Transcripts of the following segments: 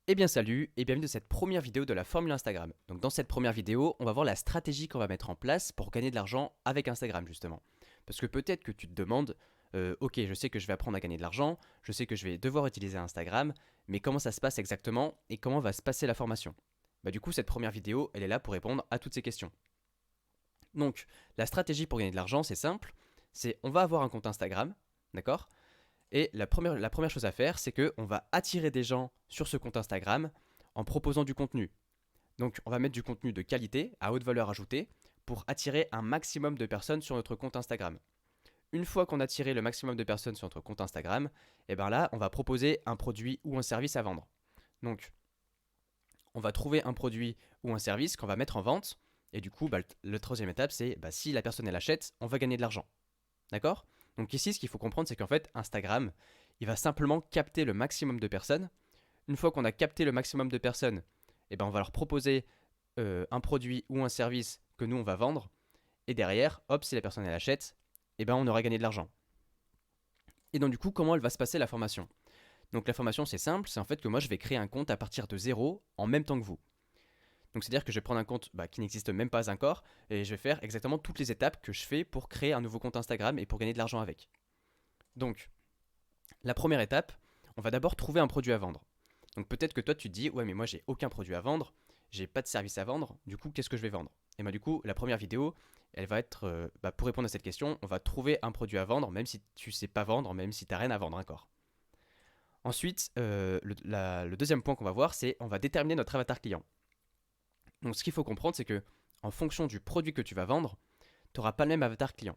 Eh bien salut et bienvenue dans cette première vidéo de la formule Instagram. Donc dans cette première vidéo, on va voir la stratégie qu'on va mettre en place pour gagner de l'argent avec Instagram justement. Parce que peut-être que tu te demandes, ok je sais que je vais apprendre à gagner de l'argent, je sais que je vais devoir utiliser Instagram, mais comment ça se passe exactement et comment va se passer la formation. Bah du coup cette première vidéo, elle est là pour répondre à toutes ces questions. Donc la stratégie pour gagner de l'argent c'est simple, c'est on va avoir un compte Instagram, d'accord? Et la première chose à faire, c'est qu'on va attirer des gens sur ce compte Instagram en proposant du contenu. Donc on va mettre du contenu de qualité, à haute valeur ajoutée, pour attirer un maximum de personnes sur notre compte Instagram. Une fois qu'on a attiré le maximum de personnes sur notre compte Instagram, et bien là, on va proposer un produit ou un service à vendre. Donc on va trouver un produit ou un service qu'on va mettre en vente, et du coup, la troisième étape, c'est si la personne elle achète, on va gagner de l'argent. D'accord? Donc ici, ce qu'il faut comprendre, c'est qu'en fait, Instagram, il va simplement capter le maximum de personnes. Une fois qu'on a capté le maximum de personnes, on va leur proposer un produit ou un service que nous, on va vendre. Et derrière, hop, si la personne, elle achète, on aura gagné de l'argent. Et donc du coup, comment elle va se passer la formation? Donc la formation, c'est simple, c'est en fait que moi, je vais créer un compte à partir de zéro en même temps que vous. Donc c'est-à-dire que je vais prendre un compte qui n'existe même pas encore et je vais faire exactement toutes les étapes que je fais pour créer un nouveau compte Instagram et pour gagner de l'argent avec. Donc la première étape, on va d'abord trouver un produit à vendre. Donc peut-être que toi tu te dis ouais mais moi j'ai aucun produit à vendre, j'ai pas de service à vendre, du coup qu'est-ce que je vais vendre? Et du coup la première vidéo, elle va être pour répondre à cette question, on va trouver un produit à vendre même si tu sais pas vendre, même si t'as rien à vendre encore. Ensuite, le deuxième point qu'on va voir, c'est on va déterminer notre avatar client. Donc ce qu'il faut comprendre, c'est que en fonction du produit que tu vas vendre, tu n'auras pas le même avatar client.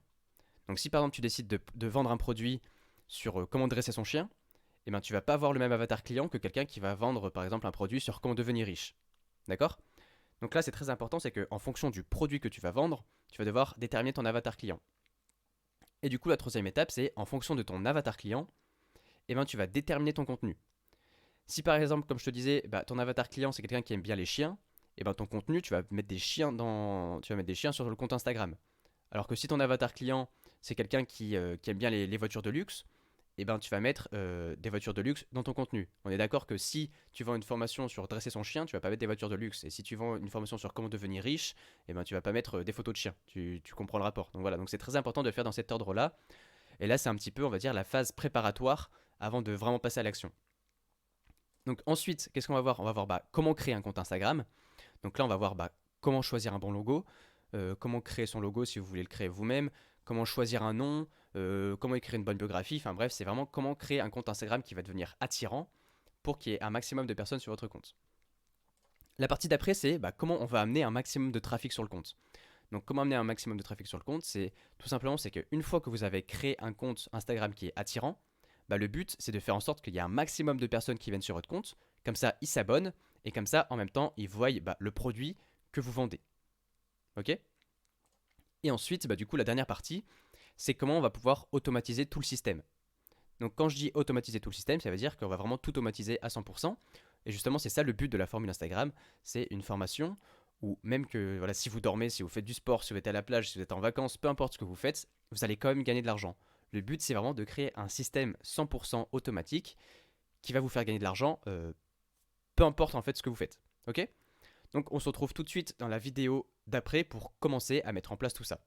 Donc si par exemple tu décides de vendre un produit sur comment dresser son chien, tu vas pas avoir le même avatar client que quelqu'un qui va vendre par exemple un produit sur comment devenir riche. D'accord? Donc là c'est très important, c'est qu'en fonction du produit que tu vas vendre, tu vas devoir déterminer ton avatar client. Et du coup la troisième étape c'est en fonction de ton avatar client, tu vas déterminer ton contenu. Si par exemple, comme je te disais, ton avatar client c'est quelqu'un qui aime bien les chiens, ton contenu tu vas mettre des chiens tu vas mettre des chiens sur le compte Instagram. Alors que si ton avatar client c'est quelqu'un qui aime bien les voitures de luxe, tu vas mettre des voitures de luxe dans ton contenu. On est d'accord que si tu vends une formation sur dresser son chien, tu vas pas mettre des voitures de luxe. Et si tu vends une formation sur comment devenir riche, tu vas pas mettre des photos de chiens. Tu comprends le rapport. Donc voilà, donc c'est très important de le faire dans cet ordre-là. Et là, c'est un petit peu, on va dire, la phase préparatoire avant de vraiment passer à l'action. Donc ensuite, qu'est-ce qu'on va voir? On va voir comment créer un compte Instagram. Donc là, on va voir comment choisir un bon logo, comment créer son logo si vous voulez le créer vous-même, comment choisir un nom, comment écrire une bonne biographie. Enfin bref, c'est vraiment comment créer un compte Instagram qui va devenir attirant pour qu'il y ait un maximum de personnes sur votre compte. La partie d'après, c'est comment on va amener un maximum de trafic sur le compte. Donc comment amener un maximum de trafic sur le compte, c'est tout simplement c'est qu'une fois que vous avez créé un compte Instagram qui est attirant, le but c'est de faire en sorte qu'il y ait un maximum de personnes qui viennent sur votre compte, comme ça ils s'abonnent et comme ça en même temps ils voient le produit que vous vendez. Ok? Et ensuite, du coup la dernière partie, c'est comment on va pouvoir automatiser tout le système. Donc quand je dis automatiser tout le système, ça veut dire qu'on va vraiment tout automatiser à 100%. Et justement, c'est ça le but de la formule Instagram. C'est une formation où même que voilà, si vous dormez, si vous faites du sport, si vous êtes à la plage, si vous êtes en vacances, peu importe ce que vous faites, vous allez quand même gagner de l'argent. Le but, c'est vraiment de créer un système 100% automatique qui va vous faire gagner de l'argent, peu importe en fait ce que vous faites. Ok? Donc on se retrouve tout de suite dans la vidéo d'après pour commencer à mettre en place tout ça.